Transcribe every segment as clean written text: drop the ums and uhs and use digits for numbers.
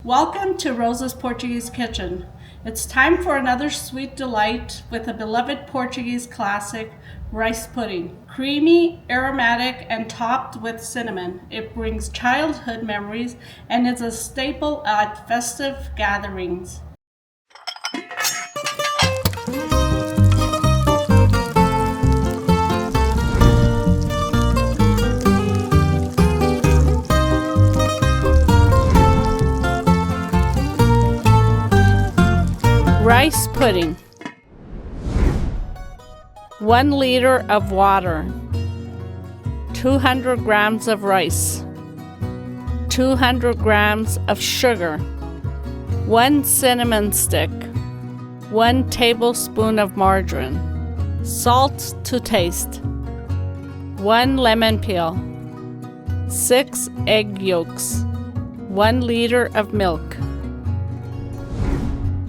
Welcome to Rosa's Portuguese Kitchen. It's time for another sweet delight with a beloved Portuguese classic, rice pudding. Creamy, aromatic, and topped with cinnamon. It brings childhood memories and is a staple at festive gatherings. Rice pudding. 1 liter of water, 200 grams of rice, 200 grams of sugar, 1 cinnamon stick, 1 tablespoon of margarine, salt to taste, 1 lemon peel, 6 egg yolks, 1 liter of milk.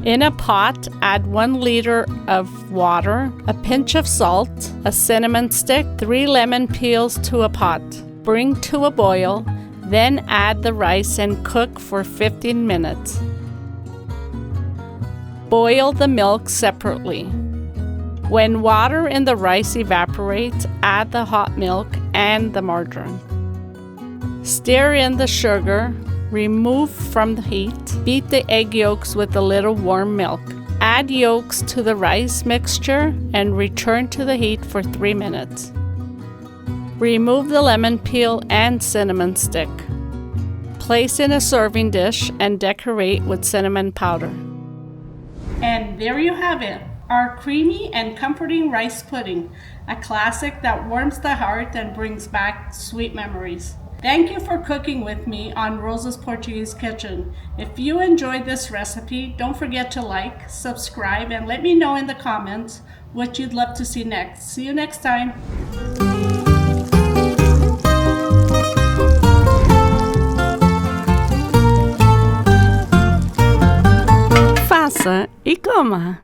In a pot, add 1 liter of water, a pinch of salt, a cinnamon stick, 3 lemon peels to a pot. Bring to a boil, then add the rice and cook for 15 minutes. Boil the milk separately. When water in the rice evaporates, add the hot milk and the margarine. Stir in the sugar. Remove from the heat. Beat the egg yolks with a little warm milk. Add yolks to the rice mixture and return to the heat for 3 minutes. Remove the lemon peel and cinnamon stick. Place in a serving dish and decorate with cinnamon powder. And there you have it, our creamy and comforting rice pudding, a classic that warms the heart and brings back sweet memories. Thank you for cooking with me on Rosa's Portuguese Kitchen. If you enjoyed this recipe, don't forget to like, subscribe, and let me know in the comments what you'd love to see next. See you next time. Faça e coma!